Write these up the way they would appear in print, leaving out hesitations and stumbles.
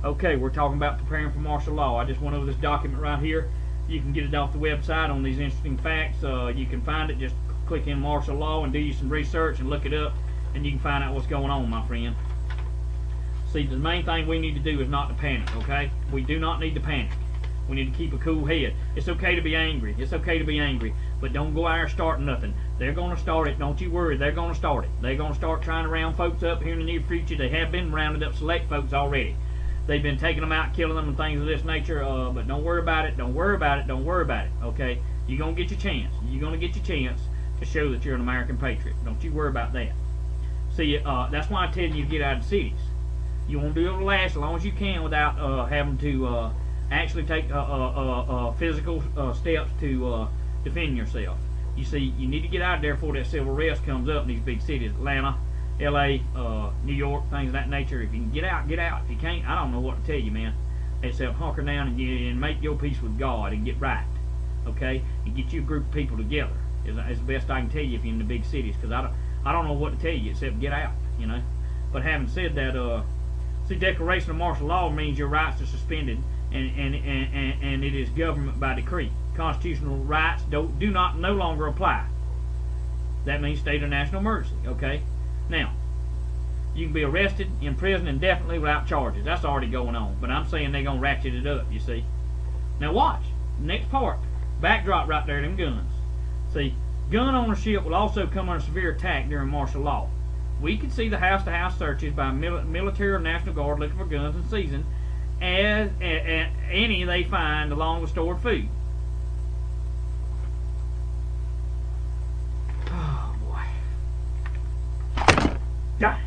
Okay, we're talking about preparing for martial law. I just went over this document right here. You can get it off the website on these interesting facts. You can find it. Just click in martial law and do you some research and look it up, and you can find out what's going on, my friend. See, the main thing we need to do is not to panic, okay? We do not need to panic. We need to keep a cool head. It's okay to be angry. It's okay to be angry. But don't go out there starting nothing. They're going to start it. Don't you worry. They're going to start it. They're going to start trying to round folks up here in the near future. They have been rounded up select folks already. They've been taking them out, killing them, and things of this nature. But don't worry about it. Don't worry about it. Don't worry about it. Okay? You're going to get your chance. You're going to get your chance to show that you're an American patriot. Don't you worry about that. See, that's why I tell you to get out of the cities. You want to do it last as long as you can without having to actually take physical steps to defend yourself. You see, you need to get out of there before that civil arrest comes up in these big cities, Atlanta, L.A., New York, things of that nature. If you can get out, get out. If you can't, I don't know what to tell you, man. Except hunker down and make your peace with God and get right, okay? And get you a group of people together. Is the best I can tell you if you're in the big cities, because I don't know what to tell you except get out, you know. But having said that, see, declaration of martial law means your rights are suspended, and it is government by decree. Constitutional rights no longer apply. That means state of national emergency, okay? Now, you can be arrested, imprisoned indefinitely without charges. That's already going on, but I'm saying they're going to ratchet it up, you see. Now watch, next part, backdrop right there, them guns. See, gun ownership will also come under severe attack during martial law. We can see the house-to-house searches by military or National Guard looking for guns and seizing as any they find along with stored food. Oh boy! Die.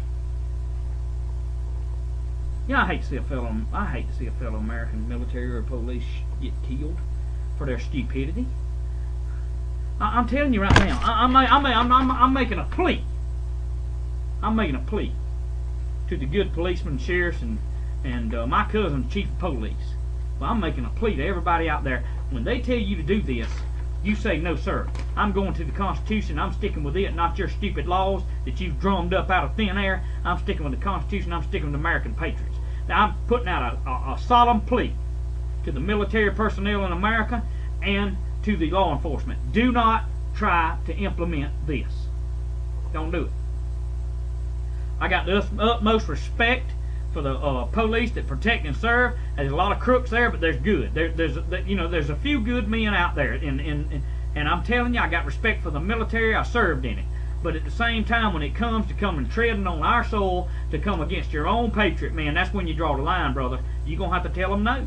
Yeah, I hate to see a fellow American military or police get killed for their stupidity. I'm telling you right now, I'm making a plea. I'm making a plea to the good policemen, sheriffs, and my cousin, chief of police. Well, I'm making a plea to everybody out there. When they tell you to do this, you say, no, sir. I'm going to the Constitution. I'm sticking with it, not your stupid laws that you've drummed up out of thin air. I'm sticking with the Constitution. I'm sticking with American patriots. Now, I'm putting out a solemn plea to the military personnel in America and to the law enforcement. Do not try to implement this. Don't do it. I got the utmost respect for the police that protect and serve. There's a lot of crooks there, but there's good. There's a few good men out there, and I'm telling you, I got respect for the military. I served in it. But at the same time, when it comes to coming treading on our soil to come against your own patriot, man, that's when you draw the line, brother. You're going to have to tell them no.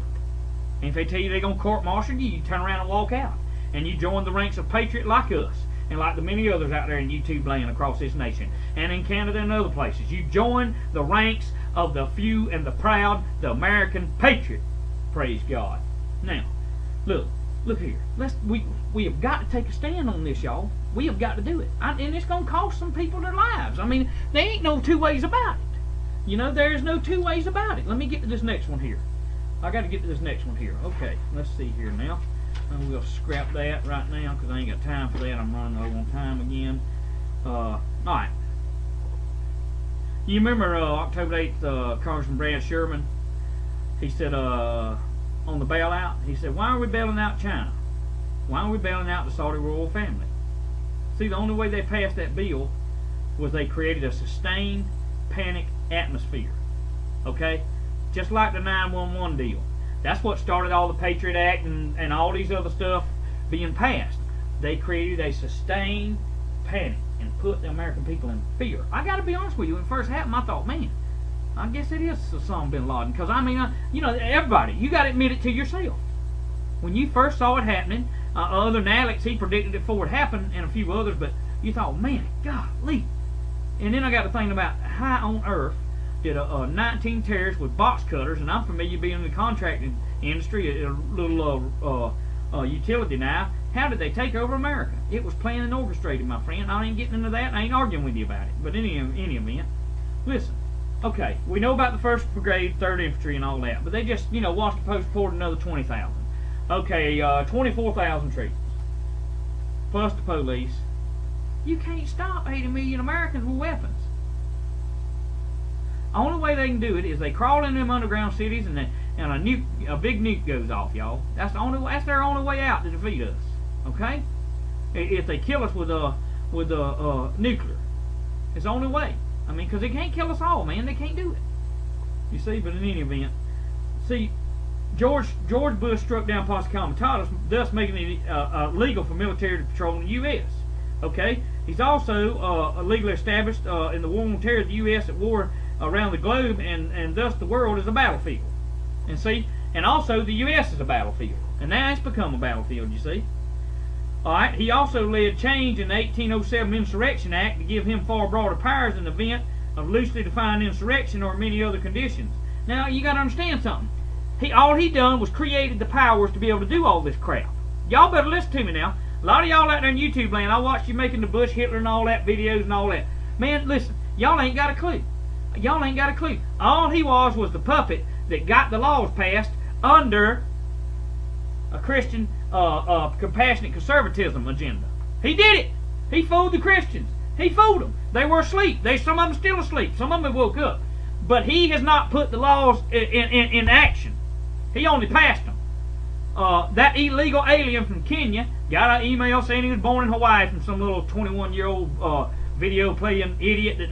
And if they tell you they're going to court-martial you, you turn around and walk out. And you join the ranks of patriot like us, and like the many others out there in YouTube land across this nation, and in Canada and other places. You join the ranks of the few and the proud, the American patriot. Praise God. Now, look here. We have got to take a stand on this, y'all. We have got to do it. And it's going to cost some people their lives. I mean, there ain't no two ways about it. You know, there's no two ways about it. Let me get to this next one here. I got to get to this next one here. Okay, let's see here now. And we'll scrap that right now because I ain't got time for that. I'm running low on time again. Alright. You remember October 8th, Congressman Brad Sherman? He said on the bailout, he said, why are we bailing out China? Why are we bailing out the Saudi royal family? See, the only way they passed that bill was they created a sustained panic atmosphere. Okay? Just like the 911 deal. That's what started all the Patriot Act and all these other stuff being passed. They created a sustained panic and put the American people in fear. I got to be honest with you, when it first happened, I thought, man, I guess it is Osama bin Laden. Because, I mean, everybody, you got to admit it to yourself. When you first saw it happening, other than Alex, he predicted it before it happened, and a few others, but you thought, man, golly. And then I got to thinking about how on earth did 19 terrorists with box cutters, and I'm familiar being in the contracting industry, a little utility knife. How did they take over America? It was planned and orchestrated, my friend. I ain't getting into that. I ain't arguing with you about it. But in any event, listen. Okay, we know about the 1st Brigade, 3rd Infantry, and all that, but they just, Washington Post reported another 20,000. Okay, 24,000 troops plus the police. You can't stop 80 million Americans with weapons. Only way they can do it is they crawl in them underground cities and a big nuke goes off, y'all. That's their only way out to defeat us. Okay? If they kill us with nuclear, it's the only way. I mean, because they can't kill us all, man. They can't do it. You see, but in any event, see, George Bush struck down Posse Comitatus, thus making it legal for military to patrol in the U.S. Okay? He's also legally established in the war on terror of the U.S. at war around the globe, and thus the world is a battlefield. And see, and also the U.S. is a battlefield. And now it's become a battlefield, you see. Alright, he also led change in the 1807 Insurrection Act to give him far broader powers in the event of loosely defined insurrection or many other conditions. Now, you got to understand something. All he done was created the powers to be able to do all this crap. Y'all better listen to me now. A lot of y'all out there in YouTube land, I watched you making the Bush, Hitler, and all that videos and all that. Man, listen, y'all ain't got a clue. Y'all ain't got a clue. All he was the puppet that got the laws passed under a Christian, compassionate conservatism agenda. He did it. He fooled the Christians. He fooled them. They were asleep. Some of them still asleep. Some of them woke up. But he has not put the laws in action. He only passed them. That illegal alien from Kenya got an email saying he was born in Hawaii from some little 21-year-old video playing idiot that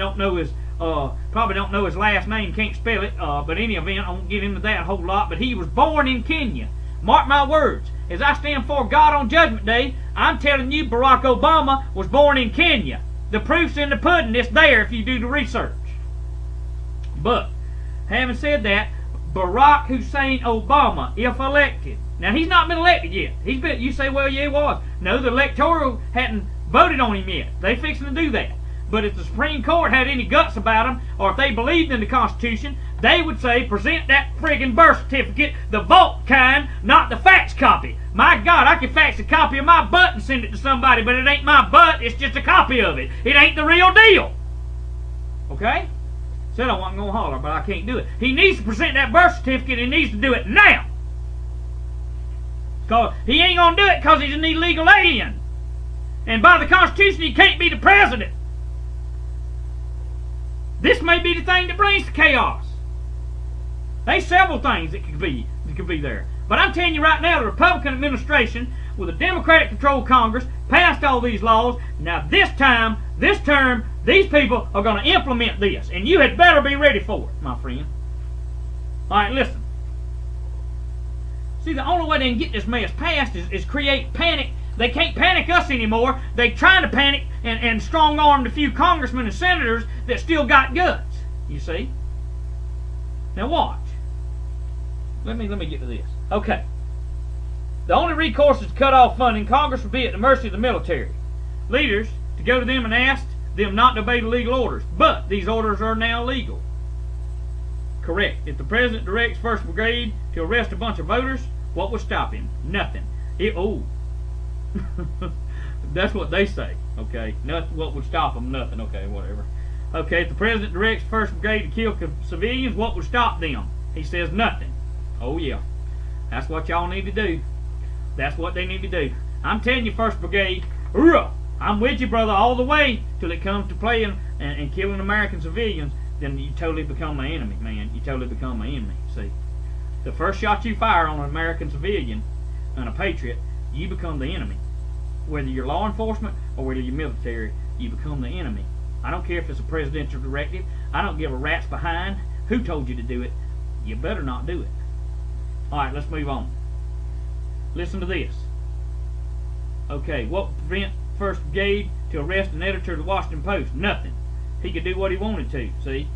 probably don't know his last name, can't spell it. But in any event, I won't get into that a whole lot. But he was born in Kenya. Mark my words. As I stand before God on Judgment Day, I'm telling you Barack Obama was born in Kenya. The proof's in the pudding. It's there if you do the research. But, having said that, Barack Hussein Obama, if elected, now he's not been elected yet. You say, well, yeah, he was. No, the electoral hadn't voted on him yet. They fixing to do that. But if the Supreme Court had any guts about them, or if they believed in the Constitution, they would say, present that friggin' birth certificate, the vault kind, not the fax copy. My God, I can fax a copy of my butt and send it to somebody, but it ain't my butt, it's just a copy of it. It ain't the real deal. Okay? Said I wasn't going to holler, but I can't do it. He needs to present that birth certificate, and he needs to do it now. Because he ain't going to do it because he's an illegal alien. And by the Constitution, he can't be the president. This may be the thing that brings the chaos. There's several things that could be there. But I'm telling you right now, the Republican administration, with a Democratic-controlled Congress, passed all these laws. Now this term, these people are going to implement this. And you had better be ready for it, my friend. Alright, listen. See, the only way they can get this mess passed is create panic. They can't panic us anymore. They trying to panic and strong-arm the few congressmen and senators that still got guts. You see? Now watch. Let me get to this. Okay. The only recourse is to cut off funding. Congress would be at the mercy of the military leaders to go to them and ask them not to obey the legal orders. But these orders are now legal. Correct. If the president directs 1st Brigade to arrest a bunch of voters, what would stop him? Nothing. That's what they say. Okay. Nothing. What would stop them? Nothing. Okay. Whatever. Okay. If the president directs 1st Brigade to kill civilians, what would stop them? He says nothing. Oh yeah. That's what y'all need to do. That's what they need to do. I'm telling you, 1st Brigade, I'm with you, brother, all the way till it comes to playing and killing American civilians. Then you totally become my enemy, man. You totally become my enemy. See, the first shot you fire on an American civilian and a patriot, you become the enemy. Whether you're law enforcement or whether you're military, you become the enemy. I don't care if it's a presidential directive. I don't give a rat's behind who told you to do it. You better not do it. Alright, let's move on. Listen to this. Okay, what would prevent 1st Brigade to arrest an editor of the Washington Post? Nothing. He could do what he wanted to, see?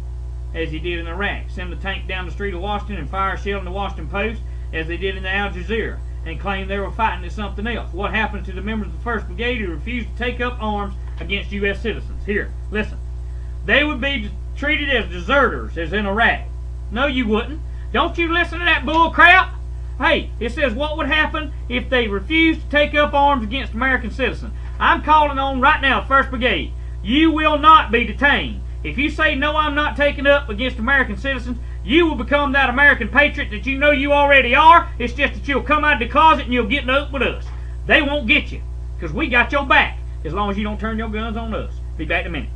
As he did in Iraq. Send a tank down the street of Washington and fire a shell in the Washington Post, as they did in the Al Jazeera, and claim they were fighting at something else. What happened to the members of the 1st Brigade who refused to take up arms against U.S. citizens? Here, listen. They would be treated as deserters, as in Iraq. No, you wouldn't. Don't you listen to that bull crap? Hey, it says what would happen if they refused to take up arms against American citizens. I'm calling on right now, 1st Brigade. You will not be detained. If you say, no, I'm not taking up against American citizens, you will become that American patriot that you know you already are. It's just that you'll come out of the closet and you'll get in the oak with us. They won't get you, because we got your back, as long as you don't turn your guns on us. Be back in a minute.